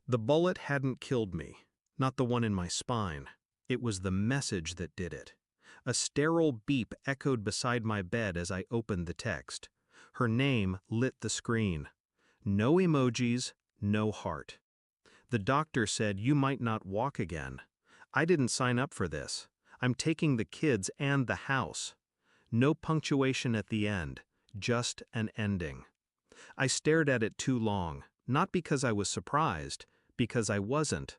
The bullet hadn't killed me, not the one in my spine. It was the message that did it. A sterile beep echoed beside my bed as I opened the text. Her name lit the screen. No emojis, no heart. The doctor said you might not walk again. I didn't sign up for this. I'm taking the kids and the house. No punctuation at the end, just an ending. I stared at it too long, not because I was surprised, because I wasn't.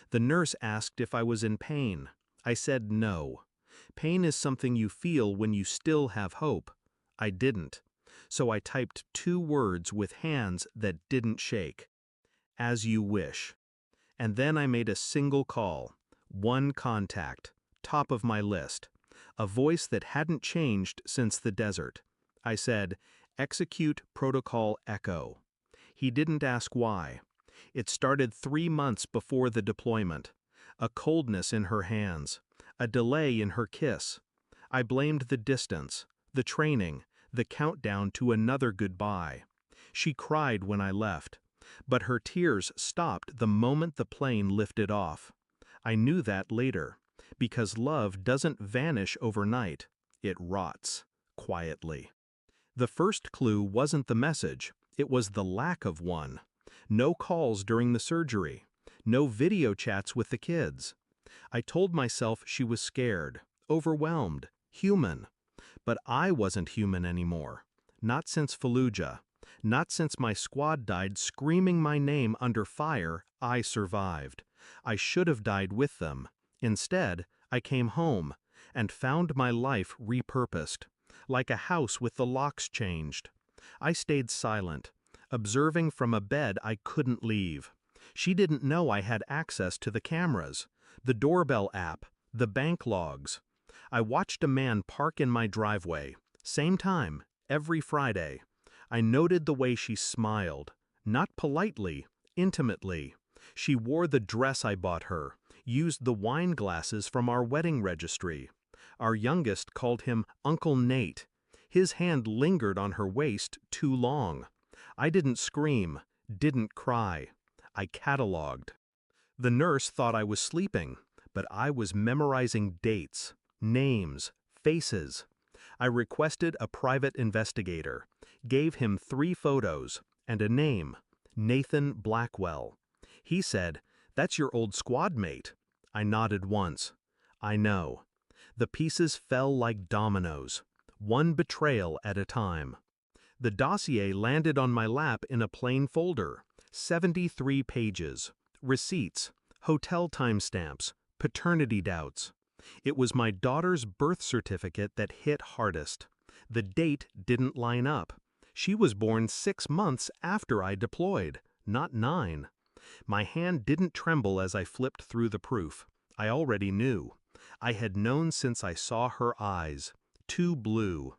The nurse asked if I was in pain. I said no. Pain is something you feel when you still have hope. I didn't. So I typed 2 words with hands that didn't shake. As you wish. And then I made a single call. 1 contact. Top of my list. A voice that hadn't changed since the desert. I said, "Execute Protocol Echo." He didn't ask why. It started 3 months before the deployment. A coldness in her hands. A delay in her kiss. I blamed the distance, the training, the countdown to another goodbye. She cried when I left. But her tears stopped the moment the plane lifted off. I knew that later, because love doesn't vanish overnight. It rots, quietly. The first clue wasn't the message, it was the lack of one. No calls during the surgery. No video chats with the kids. I told myself she was scared, overwhelmed, human. But I wasn't human anymore. Not since Fallujah. Not since my squad died screaming my name under fire. I survived. I should have died with them. Instead, I came home and found my life repurposed, like a house with the locks changed. I stayed silent, observing from a bed I couldn't leave. She didn't know I had access to the cameras, the doorbell app, the bank logs. I watched a man park in my driveway, same time, every Friday. I noted the way she smiled, not politely, intimately. She wore the dress I bought her, used the wine glasses from our wedding registry. Our youngest called him Uncle Nate. His hand lingered on her waist too long. I didn't scream, didn't cry. I cataloged. The nurse thought I was sleeping, but I was memorizing dates, names, faces. I requested a private investigator, gave him 3 photos, and a name, Nathan Blackwell. He said, "That's your old squad mate." I nodded once. I know. The pieces fell like dominoes, one betrayal at a time. The dossier landed on my lap in a plain folder, 73 pages, receipts, hotel timestamps, paternity doubts. It was my daughter's birth certificate that hit hardest. The date didn't line up. She was born 6 months after I deployed, not 9. My hand didn't tremble as I flipped through the proof. I already knew. I had known since I saw her eyes. Too blue.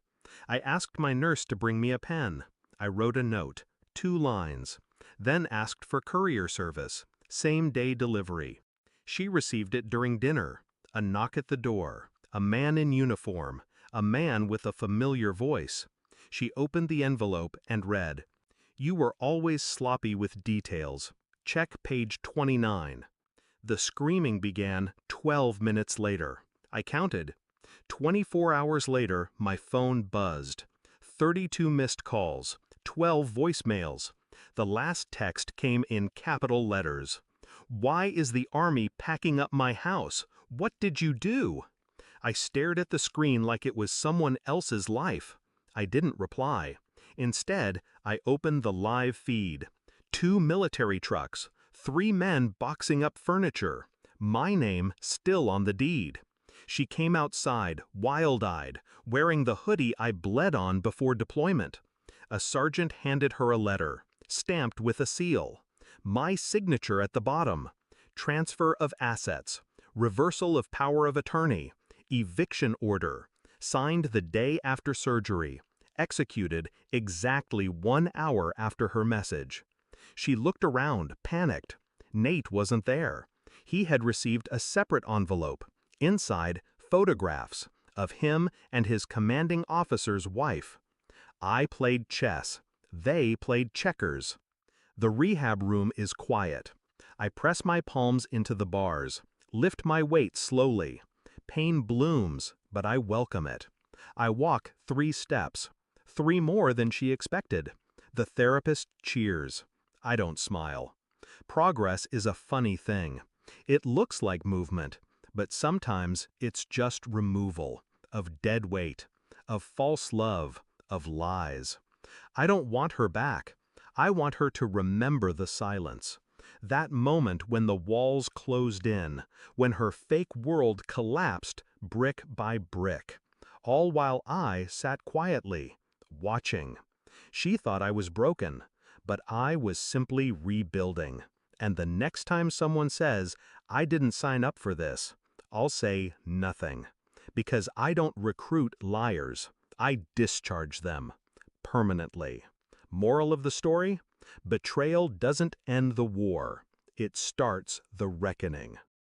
I asked my nurse to bring me a pen. I wrote a note, 2 lines. Then asked for courier service, same-day delivery. She received it during dinner. A knock at the door. A man in uniform. A man with a familiar voice. She opened the envelope and read, "You were always sloppy with details. Check page 29. The screaming began 12 minutes later. I counted. 24 hours later, my phone buzzed. 32 missed calls, 12 voicemails. The last text came in capital letters. "Why is the army packing up my house? What did you do?" I stared at the screen like it was someone else's life. I didn't reply. Instead, I opened the live feed. 2 military trucks, 3 men boxing up furniture. My name still on the deed. She came outside, wild-eyed, wearing the hoodie I bled on before deployment. A sergeant handed her a letter, stamped with a seal. My signature at the bottom. Transfer of assets. Reversal of power of attorney. Eviction order. Signed the day after surgery. Executed exactly 1 hour after her message. She looked around, panicked. Nate wasn't there. He had received a separate envelope. Inside, photographs of him and his commanding officer's wife. I played chess. They played checkers. The rehab room is quiet. I press my palms into the bars, lift my weight slowly. Pain blooms, but I welcome it. I walk 3 steps, 3 more than she expected. The therapist cheers. I don't smile. Progress is a funny thing. It looks like movement, but sometimes it's just removal of dead weight, of false love, of lies. I don't want her back. I want her to remember the silence. That moment when the walls closed in, when her fake world collapsed brick by brick, all while I sat quietly, watching. She thought I was broken, but I was simply rebuilding. And the next time someone says, I didn't sign up for this, I'll say nothing. Because I don't recruit liars, I discharge them. Permanently. Moral of the story? Betrayal doesn't end the war. It starts the reckoning.